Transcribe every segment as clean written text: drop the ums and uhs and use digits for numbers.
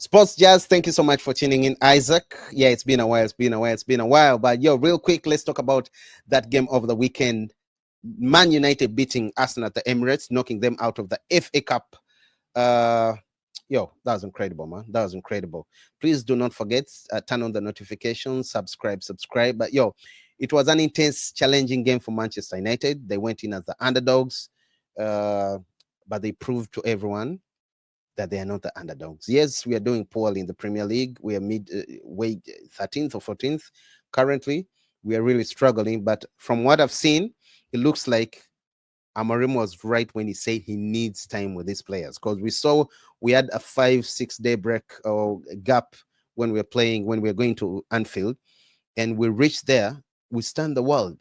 Sports Jazz, thank you so much for tuning in, Isaac. Yeah, it's been a while, it's been a while. But yo, real quick, let's talk about that game of the weekend. Man United beating Arsenal at the Emirates, knocking them out of the FA Cup. Uh, yo, that was incredible, man. That was incredible. Please do not forget, turn on the notifications, subscribe. But yo, it was an intense, challenging game for Manchester United. They went in as the underdogs, uh, but they proved to everyone that they are not the underdogs. Yes, we are doing poorly in the Premier League. We are way 13th or 14th currently. We are really struggling. But from what I've seen, it looks like Amorim was right when he said he needs time with these players, because we had a 5-6 day break or gap when we were playing, when we were going to Anfield, and we reached there. We stunned the world.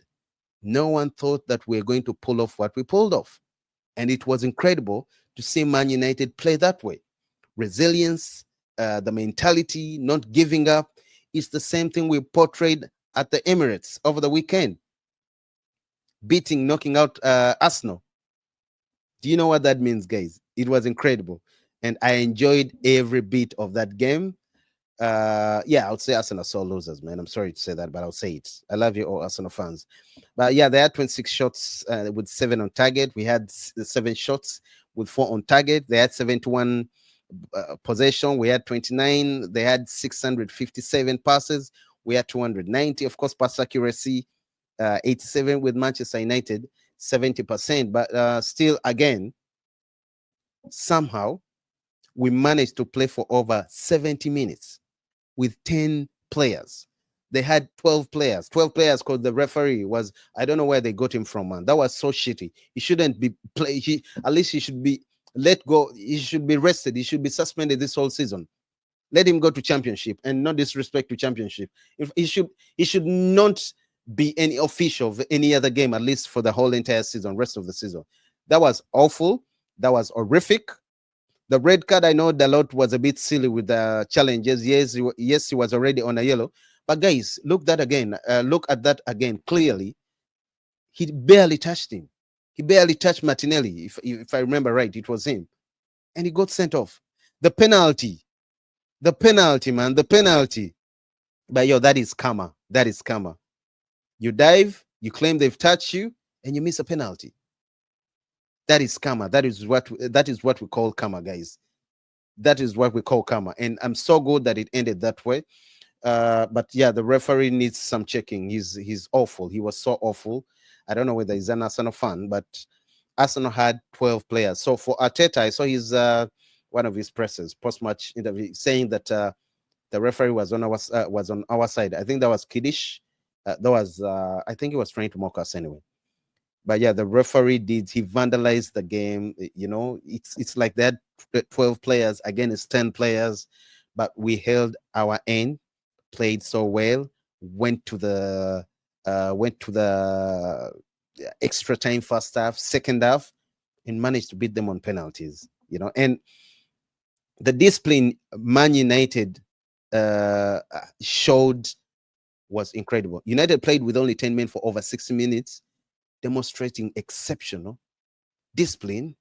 No one thought that we were going to pull off what we pulled off. And it was incredible to see Man United play that way. Resilience, the mentality, not giving up. It's the same thing we portrayed at the Emirates over the weekend, knocking out Arsenal. Do you know what that means, guys? It was incredible. And I enjoyed every bit of that game. Yeah, I would say Arsenal saw losers, man. I'm sorry to say that, but I'll say it. I love you all, Arsenal fans. But yeah, they had 26 shots with 7 on target. We had 7 shots with 4 on target. They had 71 possession. We had 29. They had 657 passes. We had 290. Of course, pass accuracy 87 with Manchester United, 70%. But still, again, somehow we managed to play for over 70 minutes with 10 players. They had 12 players. 12 players because the referee was, I don't know where they got him from, man. That was so shitty. He shouldn't be play. At least he should be let go. He should be rested. He should be suspended this whole season. Let him go to championship, and no disrespect to championship. If he should not be any official of any other game, at least for the whole entire season, rest of the season. That was awful. That was horrific. The red card, I know Dalot was a bit silly with the challenges. Yes, he was already on a yellow. But guys, look at that again clearly. He barely touched him. He barely touched Martinelli. If I remember right, it was him, and he got sent off. The penalty, man, the penalty. But yo, that is karma. That is karma. You dive, you claim they've touched you, and you miss a penalty. That is karma. That is what we call karma, guys. That is what we call karma. And I'm so good that it ended that way. But yeah, the referee needs some checking. He's awful. He was so awful. I don't know whether he's an Arsenal fan, but Arsenal had 12 players. So for Arteta, I saw his one of his presses post-match interview saying that the referee was on our side. I think that was kiddish. That was I think he was trying to mock us anyway. But yeah, the referee he vandalized the game. It's like that 12 players against 10 players, but we held our end, played so well, went to the extra time, first half, second half, and managed to beat them on penalties. And the discipline Man United showed was incredible. United played with only 10 men for over 60 minutes, demonstrating exceptional discipline,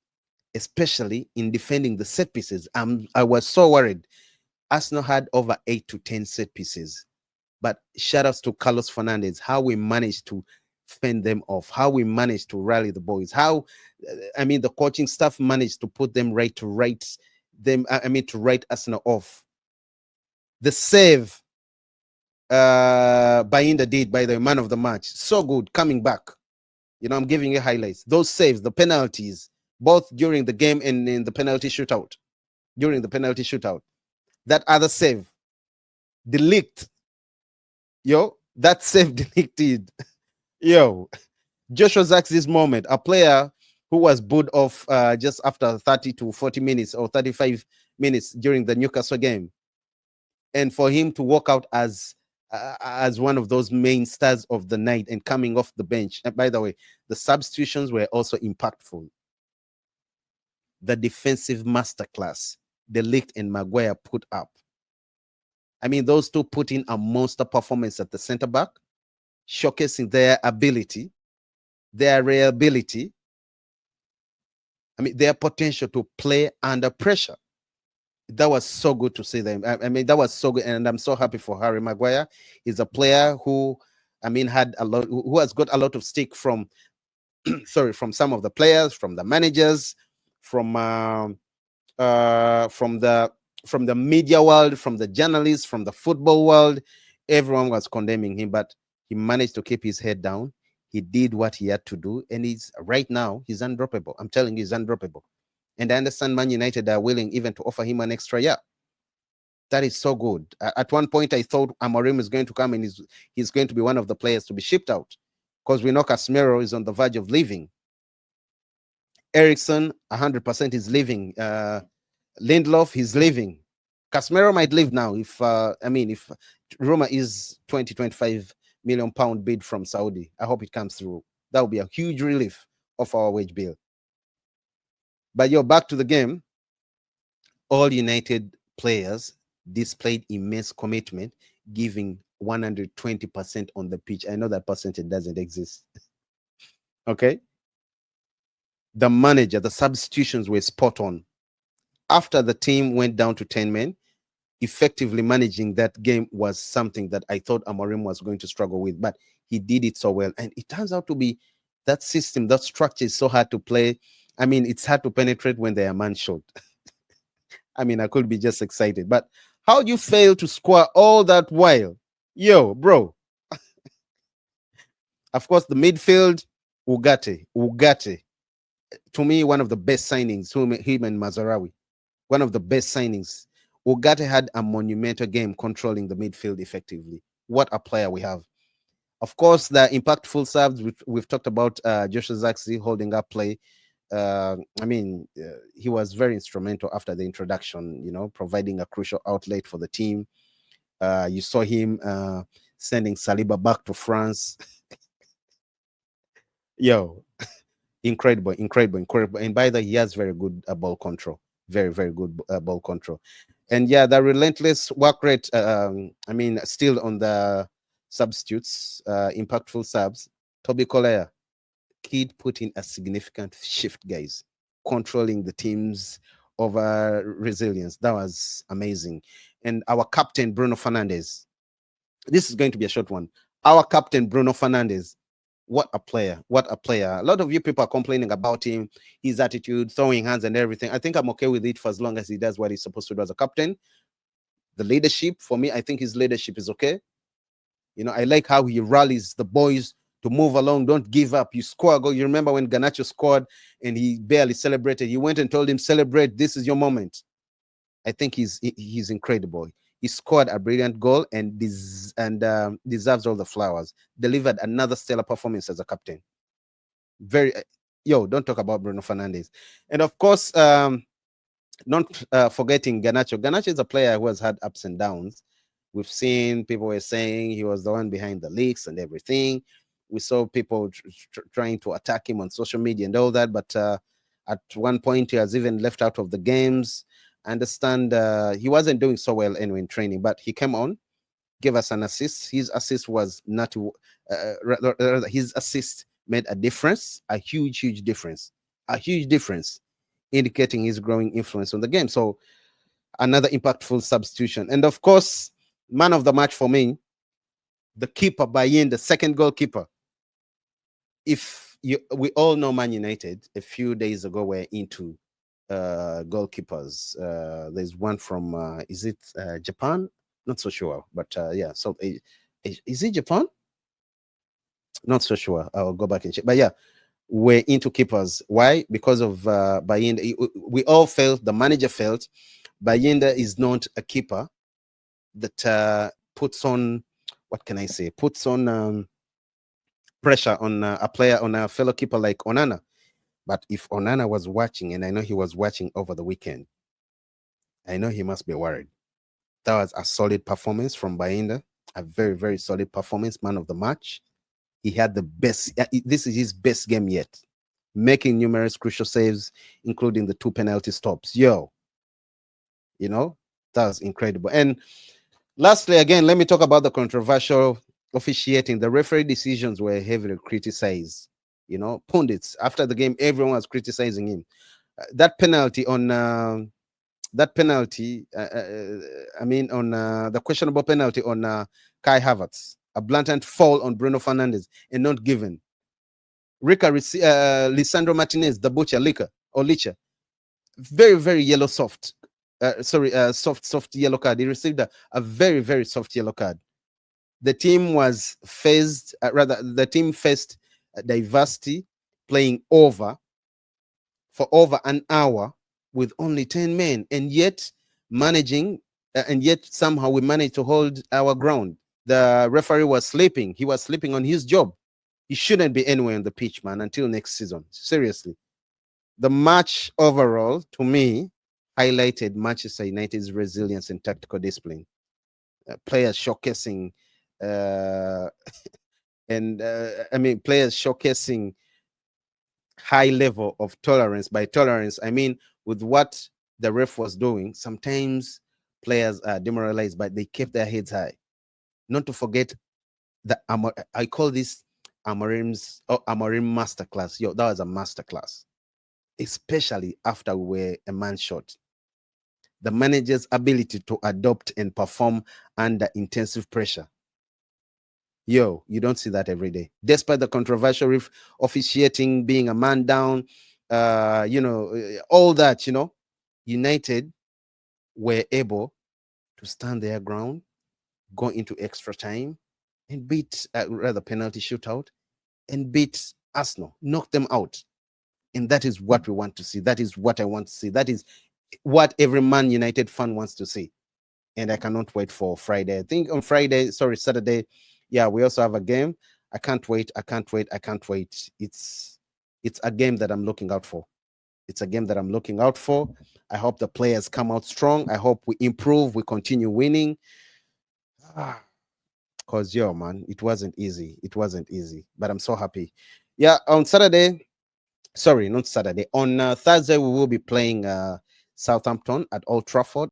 especially in defending the set pieces. I was so worried. Arsenal had over 8 to 10 set pieces. But shout outs to Carlos Fernandez, how we managed to fend them off, how we managed to rally the boys, the coaching staff managed to put them right to write Arsenal off. The save Bayindir did by the man of the match, so good coming back. I'm giving you highlights. Those saves, the penalties, both during the game and in the penalty shootout. During the penalty shootout, that other save, the Ligt, that save the Ligt did. Joshua Zaxby's moment, a player who was booed off just after 30 to 40 minutes or 35 minutes during the Newcastle game, and for him to walk out as one of those main stars of the night and coming off the bench. And by the way, the substitutions were also impactful. The defensive masterclass the Ligt and Maguire put up. Those two put in a monster performance at the center back, showcasing their ability, their reliability, their potential to play under pressure. That was so good to see them. I mean, that was so good, and I'm so happy for Harry Maguire. He's a player who, I mean, had a lot, who has got a lot of stick from, sorry, from some of the players, from the managers, from from the media world, from the journalists, from the football world. Everyone was condemning him, but he managed to keep his head down. He did what he had to do, and he's right now he's undroppable. I'm telling you, he's undroppable. And I understand Man United are willing even to offer him an extra year. That is so good. At one point, I thought Amorim is going to come and he's going to be one of the players to be shipped out, because we know Casemiro is on the verge of leaving. Ericsson, 100% is leaving. Lindelof, he's leaving. Casemiro might leave now if if Roma is 20-25 million pound bid from Saudi. I hope it comes through. That would be a huge relief of our wage bill. But you're back to the game. All United players displayed immense commitment, giving 120% on the pitch. I know that percentage doesn't exist. Okay. The manager, the substitutions were spot on. After the team went down to 10 men, effectively managing that game was something that I thought Amorim was going to struggle with, but he did it so well. And it turns out to be that system, that structure is so hard to play. I mean, it's hard to penetrate when they are man short. I mean, I could be just excited, but how do you fail to score all that while? Yo, bro. Of course, the midfield, Ugarte. To me, one of the best signings, him and Mazarawi. One of the best signings. Ugarte had a monumental game controlling the midfield effectively. What a player we have. Of course, the impactful subs, we've talked about Joshua Zaxi holding up play. He was very instrumental after the introduction, providing a crucial outlet for the team. You saw him sending Saliba back to France. Yo, incredible. And by the way, he has very good ball control. Very, very good ball control. And yeah, the relentless work rate, still on the substitutes, impactful subs. Toby Collier, kid put in a significant shift, guys, controlling the team's over resilience. That was amazing. And our captain, Bruno Fernandes, this is going to be a short one. Our captain, Bruno Fernandes, what a player. What a player. A lot of you people are complaining about him, his attitude, throwing hands and everything. I think I'm okay with it for as long as he does what he's supposed to do as a captain. The leadership, for me, I think his leadership is okay. I like how he rallies the boys to move along. Don't give up. You score a goal. You remember when Garnacho scored and he barely celebrated. He went and told him, celebrate. This is your moment. I think he's incredible. He scored a brilliant goal and deserves all the flowers. Delivered another stellar performance as a captain. Don't talk about Bruno Fernandes. And of course, not forgetting Garnacho. Garnacho is a player who has had ups and downs. We've seen people were saying he was the one behind the leaks and everything. We saw people trying to attack him on social media and all that. But at one point, he has even left out of the games. I understand he wasn't doing so well anyway in training, but he came on, gave us an assist. His assist was not, his assist made a difference, a huge difference, indicating his growing influence on the game. So another impactful substitution. And of course, man of the match for me, the keeper, Bayindir, the second goalkeeper. We all know Man United a few days ago were into goalkeepers. There's one from is it Japan? Not so sure, but yeah. So is it Japan? Not so sure. I'll go back and check. But yeah, we're into keepers. Why? Because of Bayindir. We all felt, the manager felt, Bayindir is not a keeper that puts on, what can I say? Puts on pressure on a player, on a fellow keeper like Onana. But if Onana was watching, and I know he was watching over the weekend, I know he must be worried. That was a solid performance from Bayindir, a very, very solid performance, man of the match. He had the best, this is his best game yet, making numerous crucial saves, including the 2 penalty stops. That was incredible. And lastly, again, let me talk about the controversial officiating. The referee decisions were heavily criticized. Pundits, after the game, everyone was criticizing him. That penalty on that penalty, I mean, on the questionable penalty on Kai Havertz, a blatant foul on Bruno Fernandes and not given. Lisandro Martinez, the butcher, Licha, very, very yellow soft. Soft yellow card. He received a very, very soft yellow card. The team was faced, the team faced diversity, playing for over an hour with only 10 men, and yet somehow we managed to hold our ground. The referee was sleeping. He was sleeping on his job. He shouldn't be anywhere on the pitch, man, until next season. Seriously. The match overall, to me, highlighted Manchester United's resilience and tactical discipline. Players showcasing, uh, players showcasing high level of tolerance. By tolerance, I mean with what the ref was doing. Sometimes players are demoralized, but they kept their heads high. Not to forget the I call this Amorim masterclass. Yo, that was a masterclass, especially after we were a man short. The manager's ability to adopt and perform under intensive pressure. Yo, you don't see that every day. Despite the controversial officiating, being a man down, all that, United were able to stand their ground, go into extra time, and beat, rather penalty shootout, and beat Arsenal, knock them out. And that is what we want to see. That is what I want to see. That is what every Man United fan wants to see. And I cannot wait for Friday. I think on Saturday, yeah, we also have a game. I can't wait. I can't wait. I can't wait. It's a game that I'm looking out for. It's a game that I'm looking out for. I hope the players come out strong. I hope we improve. We continue winning. Because, yo, man, it wasn't easy. It wasn't easy. But I'm so happy. Yeah, on Saturday, sorry, not Saturday. On Thursday, we will be playing Southampton at Old Trafford.